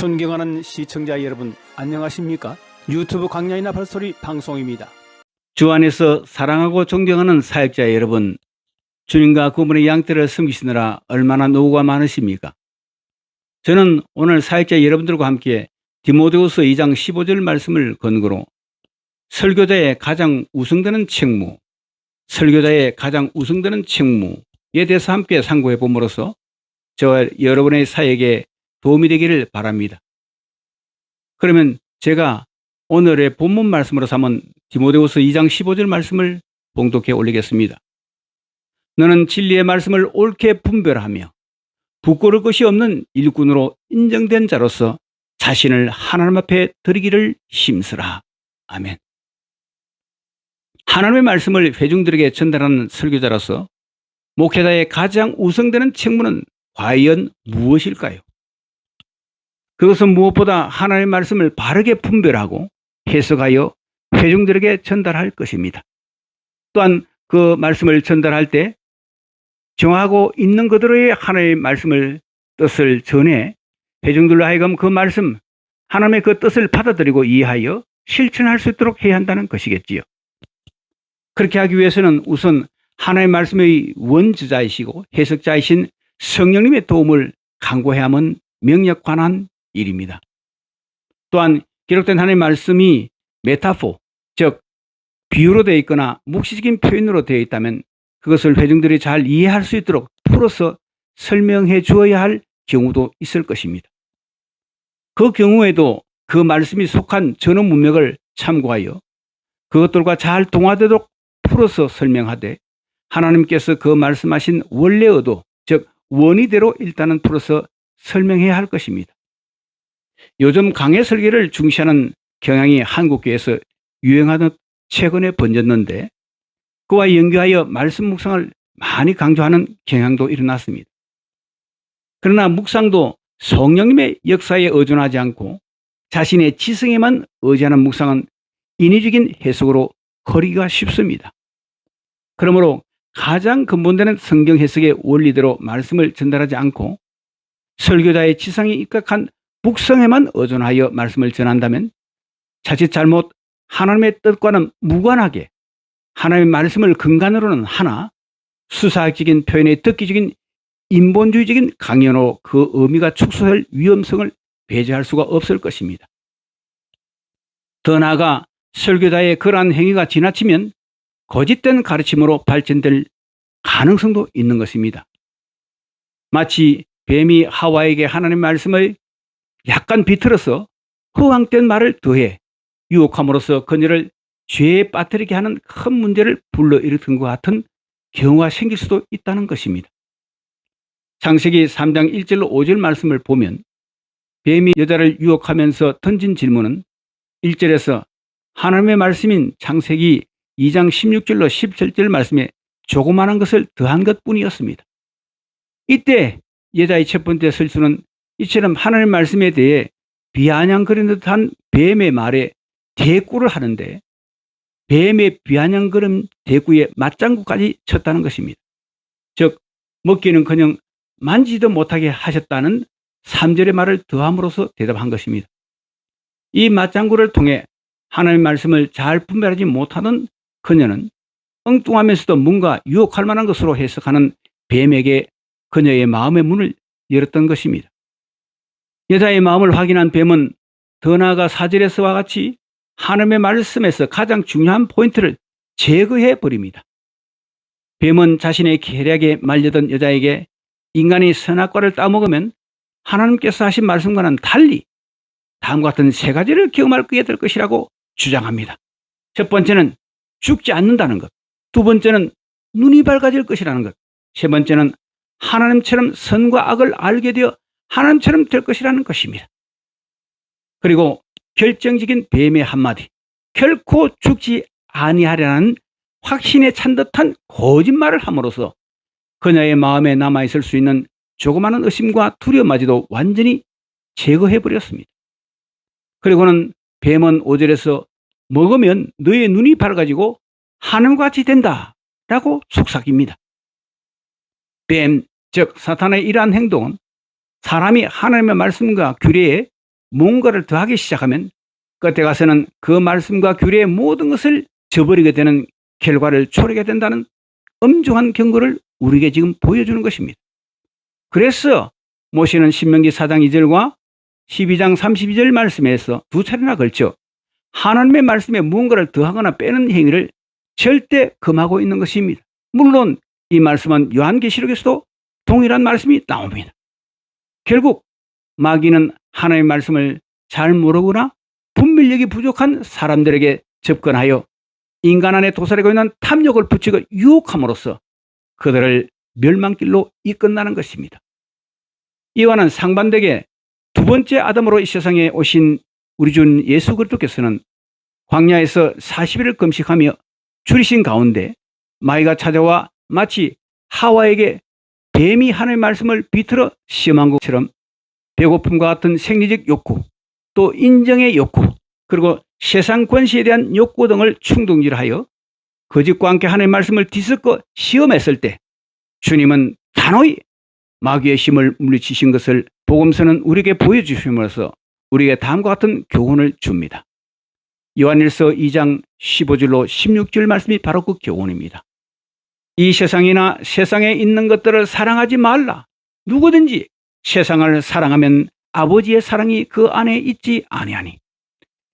존경하는 시청자 여러분, 안녕하십니까? 유튜브 강야이나 발소리 방송입니다. 주 안에서 사랑하고 존경하는 사역자 여러분, 주님과 그분의 양떼를 섬기시느라 얼마나 노고가 많으십니까? 저는 오늘 사역자 여러분들과 함께 디모데후서 2장 15절 말씀을 근거로 설교자의 가장 우승되는 책무에 대해서 함께 상고해 봄으로써 저와 여러분의 사역에 도움이 되기를 바랍니다. 그러면 제가 오늘의 본문 말씀으로 삼은 디모데후서 2장 15절 말씀을 봉독해 올리겠습니다. 너는 진리의 말씀을 옳게 분별하며 부끄러울 것이 없는 일꾼으로 인정된 자로서 자신을 하나님 앞에 드리기를 힘쓰라. 아멘. 하나님의 말씀을 회중들에게 전달하는 설교자로서 목회자의 가장 우선되는 책무는 과연 무엇일까요? 그것은 무엇보다 하나님의 말씀을 바르게 분별하고 해석하여 회중들에게 전달할 것입니다. 또한 그 말씀을 전달할 때 정하고 있는 그대로의 하나님의 말씀을 뜻을 전해 회중들로 하여금 그 말씀, 하나님의 그 뜻을 받아들이고 이해하여 실천할 수 있도록 해야 한다는 것이겠지요. 그렇게 하기 위해서는 우선 하나님의 말씀의 원저자이시고 해석자이신 성령님의 도움을 간구해야만 명령관한 일입니다. 또한 기록된 하나님의 말씀이 메타포, 즉 비유로 되어 있거나 묵시적인 표현으로 되어 있다면 그것을 회중들이 잘 이해할 수 있도록 풀어서 설명해 주어야 할 경우도 있을 것입니다. 그 경우에도 그 말씀이 속한 전어 문맥을 참고하여 그것들과 잘 동화되도록 풀어서 설명하되 하나님께서 그 말씀하신 원래 의도, 즉 원의대로 일단은 풀어서 설명해야 할 것입니다. 요즘 강해 설계를 중시하는 경향이 한국교회에서 유행하듯 최근에 번졌는데 그와 연계하여 말씀 묵상을 많이 강조하는 경향도 일어났습니다. 그러나 묵상도 성령님의 역사에 의존하지 않고 자신의 지성에만 의지하는 묵상은 인위적인 해석으로 거리기가 쉽습니다. 그러므로 가장 근본되는 성경 해석의 원리대로 말씀을 전달하지 않고 설교자의 지성에 입각한 묵상에만 의존하여 말씀을 전한다면 자칫 잘못 하나님의 뜻과는 무관하게 하나님의 말씀을 근간으로는 하나 수사학적인 표현의 듣기적인 인본주의적인 강연으로 그 의미가 축소될 위험성을 배제할 수가 없을 것입니다. 더 나아가 설교자의 그러한 행위가 지나치면 거짓된 가르침으로 발전될 가능성도 있는 것입니다. 마치 뱀이 하와에게 하나님의 말씀을 약간 비틀어서 허황된 말을 더해 유혹함으로써 그녀를 죄에 빠뜨리게 하는 큰 문제를 불러일으킨 것 같은 경우가 생길 수도 있다는 것입니다. 창세기 3장 1절로 5절 말씀을 보면 뱀이 여자를 유혹하면서 던진 질문은 1절에서 하나님의 말씀인 창세기 2장 16절로 17절 말씀에 조그마한 것을 더한 것뿐이었습니다. 이때 여자의 첫 번째 실수는 이처럼 하나님의 말씀에 대해 비아냥거리는 듯한 뱀의 말에 대꾸를 하는데 뱀의 비아냥거림 대꾸에 맞장구까지 쳤다는 것입니다. 즉 먹기는커녕 만지도 못하게 하셨다는 3절의 말을 더함으로써 대답한 것입니다. 이 맞장구를 통해 하나님의 말씀을 잘 분별하지 못하던 그녀는 엉뚱하면서도 뭔가 유혹할 만한 것으로 해석하는 뱀에게 그녀의 마음의 문을 열었던 것입니다. 여자의 마음을 확인한 뱀은 더 나아가 4절에서와 같이 하나님의 말씀에서 가장 중요한 포인트를 제거해 버립니다. 뱀은 자신의 계략에 말려든 여자에게 인간이 선악과를 따먹으면 하나님께서 하신 말씀과는 달리 다음과 같은 세 가지를 경험하게 될 것이라고 주장합니다. 첫 번째는 죽지 않는다는 것, 두 번째는 눈이 밝아질 것이라는 것, 세 번째는 하나님처럼 선과 악을 알게 되어 하나님처럼 될 것이라는 것입니다. 그리고 결정적인 뱀의 한마디, 결코 죽지 아니하리라는 확신에 찬 듯한 거짓말을 함으로써 그녀의 마음에 남아있을 수 있는 조그마한 의심과 두려움마저도 완전히 제거해버렸습니다. 그리고는 뱀은 5절에서 먹으면 너의 눈이 밝아지고 하나님과 같이 된다 라고 속삭입니다. 뱀, 즉 사탄의 이러한 행동은 사람이 하나님의 말씀과 규례에 뭔가를 더하기 시작하면 끝에 가서는 그 말씀과 규례의 모든 것을 저버리게 되는 결과를 초래하게 된다는 엄중한 경고를 우리에게 지금 보여주는 것입니다. 그래서 모세는 신명기 4장 2절과 12장 32절 말씀에서 두 차례나 걸쳐 하나님의 말씀에 무언가를 더하거나 빼는 행위를 절대 금하고 있는 것입니다. 물론 이 말씀은 요한계시록에서도 동일한 말씀이 나옵니다. 결국 마귀는 하나님의 말씀을 잘 모르거나 분별력이 부족한 사람들에게 접근하여 인간 안에 도사리고 있는 탐욕을 붙이고 유혹함으로써 그들을 멸망길로 이끌어나는 것입니다. 이와는 상반되게 두 번째 아담으로 이 세상에 오신 우리 주 예수 그리스도께서는 광야에서 40일을 금식하며 줄이신 가운데 마귀가 찾아와 마치 하와에게 뱀이 하나님의 말씀을 비틀어 시험한 것처럼 배고픔과 같은 생리적 욕구, 또 인정의 욕구, 그리고 세상 권세에 대한 욕구 등을 충동질하여 거짓과 함께 하나님의 말씀을 뒤섞어 시험했을 때 주님은 단호히 마귀의 힘을 물리치신 것을 복음서는 우리에게 보여주심으로써 우리에게 다음과 같은 교훈을 줍니다. 요한일서 2장 15절로 16절 말씀이 바로 그 교훈입니다. 이 세상이나 세상에 있는 것들을 사랑하지 말라. 누구든지 세상을 사랑하면 아버지의 사랑이 그 안에 있지 아니하니.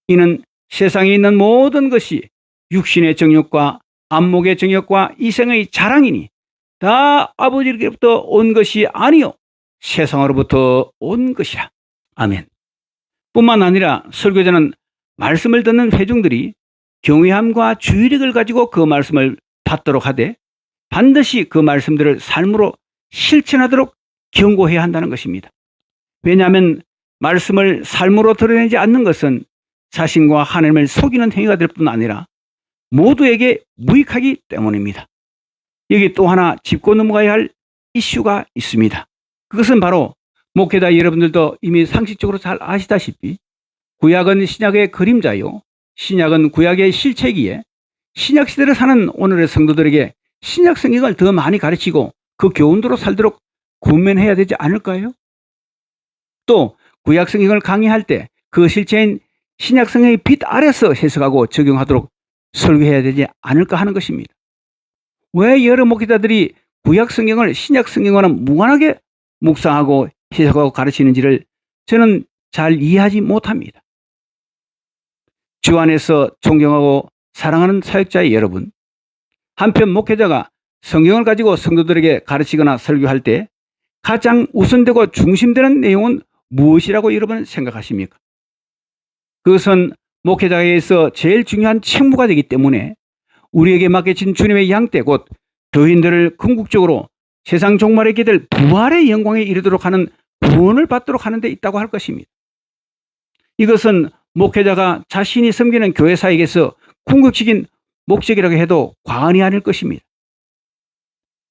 이는 세상에 있는 모든 것이 육신의 정욕과 안목의 정욕과 이생의 자랑이니 다 아버지로부터 온 것이 아니요 세상으로부터 온 것이라. 아멘. 뿐만 아니라 설교자는 말씀을 듣는 회중들이 경외함과 주의력을 가지고 그 말씀을 받도록 하되 반드시 그 말씀들을 삶으로 실천하도록 경고해야 한다는 것입니다. 왜냐하면 말씀을 삶으로 드러내지 않는 것은 자신과 하나님을 속이는 행위가 될 뿐 아니라 모두에게 무익하기 때문입니다. 여기 또 하나 짚고 넘어가야 할 이슈가 있습니다. 그것은 바로 목회자 여러분들도 이미 상식적으로 잘 아시다시피 구약은 신약의 그림자요, 신약은 구약의 실체기에 신약시대를 사는 오늘의 성도들에게 신약 성경을 더 많이 가르치고 그 교훈대로 살도록 권면해야 되지 않을까요? 또 구약 성경을 강의할 때 그 실체인 신약 성경의 빛 아래서 해석하고 적용하도록 설교해야 되지 않을까 하는 것입니다. 왜 여러 목회자들이 구약 성경을 신약 성경과는 무관하게 묵상하고 해석하고 가르치는지를 저는 잘 이해하지 못합니다. 주 안에서 존경하고 사랑하는 사역자의 여러분, 한편 목회자가 성경을 가지고 성도들에게 가르치거나 설교할 때 가장 우선되고 중심되는 내용은 무엇이라고 여러분 생각하십니까? 그것은 목회자에게서 제일 중요한 책무가 되기 때문에 우리에게 맡겨진 주님의 양떼 곧 교인들을 궁극적으로 세상 종말에 있게 될 부활의 영광에 이르도록 하는 구원을 받도록 하는 데 있다고 할 것입니다. 이것은 목회자가 자신이 섬기는 교회 사역에서 궁극적인 목적이라고 해도 과언이 아닐 것입니다.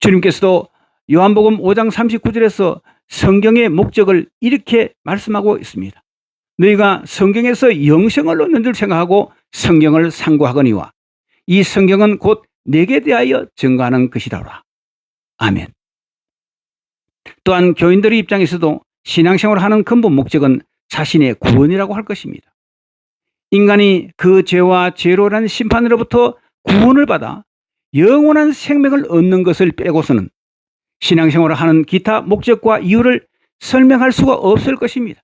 주님께서도 요한복음 5장 39절에서 성경의 목적을 이렇게 말씀하고 있습니다. 너희가 성경에서 영생을 얻는 줄 생각하고 성경을 상고하거니와 이 성경은 곧 내게 대하여 증거하는 것이라라. 아멘. 또한 교인들의 입장에서도 신앙생활을 하는 근본 목적은 자신의 구원이라고 할 것입니다. 인간이 그 죄와 죄로라는 심판으로부터 구원을 받아 영원한 생명을 얻는 것을 빼고서는 신앙생활을 하는 기타 목적과 이유를 설명할 수가 없을 것입니다.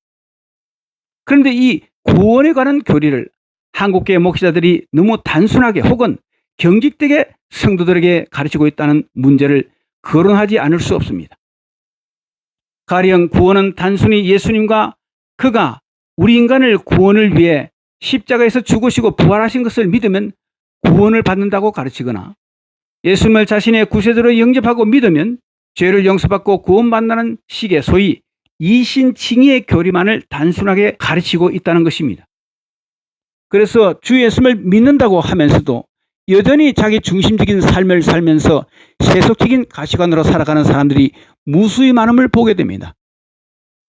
그런데 이 구원에 관한 교리를 한국교회 목회자들이 너무 단순하게 혹은 경직되게 성도들에게 가르치고 있다는 문제를 거론하지 않을 수 없습니다. 가령 구원은 단순히 예수님과 그가 우리 인간을 구원을 위해 십자가에서 죽으시고 부활하신 것을 믿으면 구원을 받는다고 가르치거나 예수님을 자신의 구세주로 영접하고 믿으면 죄를 용서받고 구원받는다는 식의 소위 이신칭의의 교리만을 단순하게 가르치고 있다는 것입니다. 그래서 주 예수님을 믿는다고 하면서도 여전히 자기 중심적인 삶을 살면서 세속적인 가치관으로 살아가는 사람들이 무수히 많음을 보게 됩니다.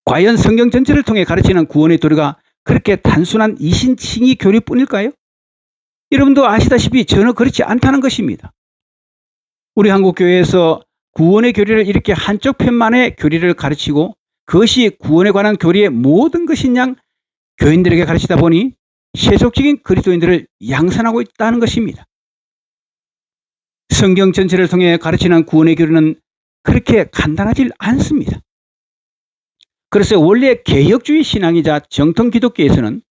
과연 성경 전체를 통해 가르치는 구원의 도리가 그렇게 단순한 이신칭의 교리뿐일까요? 여러분도 아시다시피 전혀 그렇지 않다는 것입니다. 우리 한국교회에서 구원의 교리를 이렇게 한쪽 편만의 교리를 가르치고 그것이 구원에 관한 교리의 모든 것인 양 교인들에게 가르치다 보니 세속적인 그리스도인들을 양산하고 있다는 것입니다. 성경 전체를 통해 가르치는 구원의 교리는 그렇게 간단하지 않습니다. 그래서 원래 개혁주의 신앙이자 정통 기독교에서는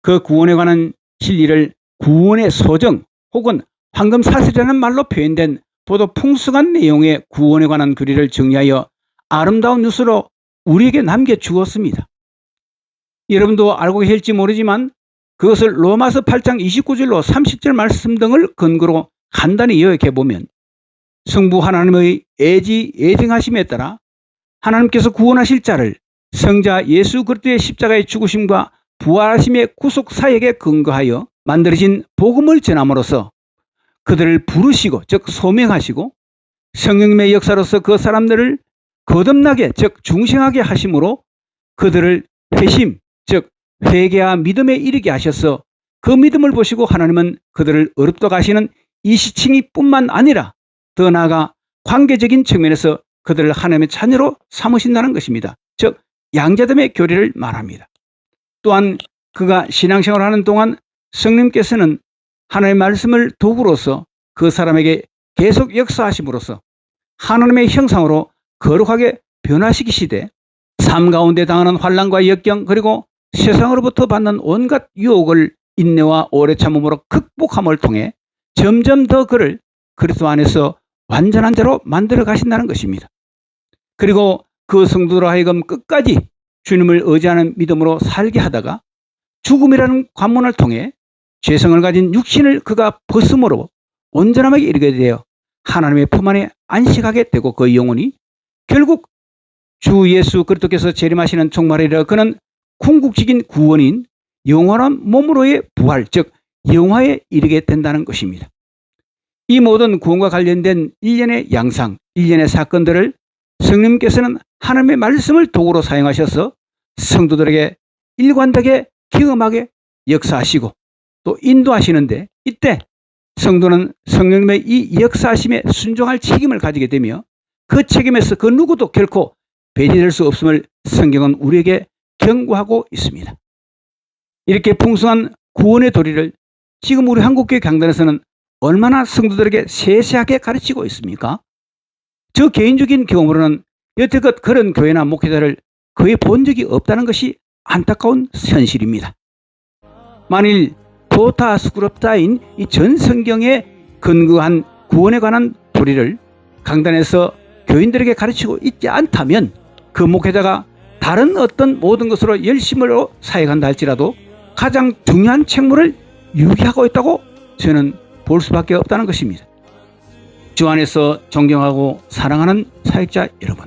그 구원에 관한 진리를 구원의 소정 혹은 황금사슬이라는 말로 표현된 보다 풍성한 내용의 구원에 관한 교리를 정리하여 아름다운 뉴스로 우리에게 남겨주었습니다. 여러분도 알고 계실지 모르지만 그것을 로마서 8장 29절로 30절 말씀 등을 근거로 간단히 요약해보면 성부 하나님의 예정하심에 따라 하나님께서 구원하실 자를 성자 예수 그리스도의 십자가의 죽으심과 부활하심의 구속 사역에 근거하여 만들어진 복음을 전함으로써 그들을 부르시고 즉 소명하시고 성령님의 역사로서 그 사람들을 거듭나게 즉 중생하게 하심으로 그들을 회심 즉 회개와 믿음에 이르게 하셔서 그 믿음을 보시고 하나님은 그들을 어렵다고 하시는 이 시칭이 뿐만 아니라 더 나아가 관계적인 측면에서 그들을 하나님의 자녀로 삼으신다는 것입니다. 즉 양자됨의 교리를 말합니다. 또한 그가 신앙생활을 하는 동안 성령께서는 하나님의 말씀을 도구로서 그 사람에게 계속 역사하심으로써 하나님의 형상으로 거룩하게 변화시키시되 삶 가운데 당하는 환난과 역경 그리고 세상으로부터 받는 온갖 유혹을 인내와 오래 참음으로 극복함을 통해 점점 더 그를 그리스도 안에서 완전한 자로 만들어 가신다는 것입니다. 그리고 그 성도로 하여금 끝까지 주님을 의지하는 믿음으로 살게 하다가 죽음이라는 관문을 통해 죄성을 가진 육신을 그가 벗음으로 온전함에 이르게 되어 하나님의 품 안에 안식하게 되고 그 영혼이 결국 주 예수 그리스도께서 재림하시는 종말에 이르러 그는 궁극적인 구원인 영원한 몸으로의 부활 즉 영화에 이르게 된다는 것입니다. 이 모든 구원과 관련된 일련의 양상, 일련의 사건들을 성령님께서는 하나님의 말씀을 도구로 사용하셔서 성도들에게 일관되게 경험하게 역사하시고 또 인도하시는데 이때 성도는 성령님의 이 역사하심에 순종할 책임을 가지게 되며 그 책임에서 그 누구도 결코 배제될 수 없음을 성경은 우리에게 경고하고 있습니다. 이렇게 풍성한 구원의 도리를 지금 우리 한국교회 강단에서는 얼마나 성도들에게 세세하게 가르치고 있습니까? 저 개인적인 경험으로는 여태껏 그런 교회나 목회자를 거의 본 적이 없다는 것이 안타까운 현실입니다. 만일 도타스쿠럽다인 이 전 성경에 근거한 구원에 관한 도리를 강단에서 교인들에게 가르치고 있지 않다면 그 목회자가 다른 어떤 모든 것으로 열심으로 사역한다 할지라도 가장 중요한 책무를 유기하고 있다고 저는 볼 수밖에 없다는 것입니다. 주 안에서 존경하고 사랑하는 사역자 여러분,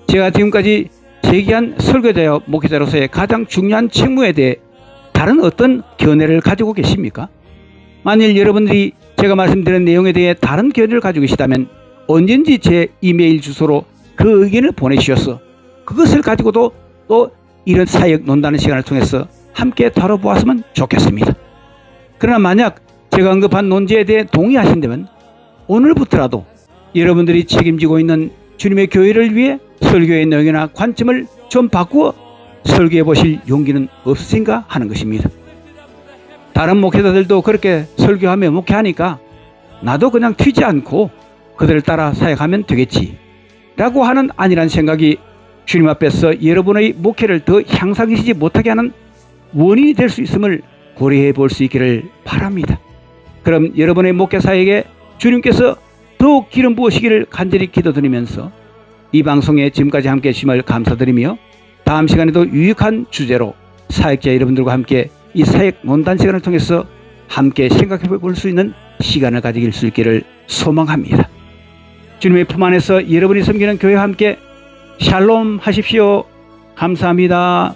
제가 지금까지 제기한 설교자여 목회자로서의 가장 중요한 책무에 대해 다른 어떤 견해를 가지고 계십니까? 만일 여러분들이 제가 말씀드린 내용에 대해 다른 견해를 가지고 계시다면 언제든지 제 이메일 주소로 그 의견을 보내주셔서 그것을 가지고도 또 이런 사역 논다는 시간을 통해서 함께 다뤄보았으면 좋겠습니다. 그러나 만약 제가 언급한 논지에 대해 동의하신다면 오늘부터라도 여러분들이 책임지고 있는 주님의 교회를 위해 설교의 내용이나 관점을 좀 바꾸어 설교해 보실 용기는 없으신가 하는 것입니다. 다른 목회자들도 그렇게 설교하며 목회하니까 나도 그냥 튀지 않고 그들을 따라 사역하면 되겠지 라고 하는 아니란 생각이 주님 앞에서 여러분의 목회를 더 향상시키지 못하게 하는 원인이 될 수 있음을 고려해 볼 수 있기를 바랍니다. 그럼 여러분의 목회 사역에 주님께서 더욱 기름 부으시기를 간절히 기도드리면서 이 방송에 지금까지 함께 해주심을 감사드리며 다음 시간에도 유익한 주제로 사역자 여러분들과 함께 이 사역 논단 시간을 통해서 함께 생각해 볼 수 있는 시간을 가질 수 있기를 소망합니다. 주님의 품 안에서 여러분이 섬기는 교회와 함께 샬롬 하십시오. 감사합니다.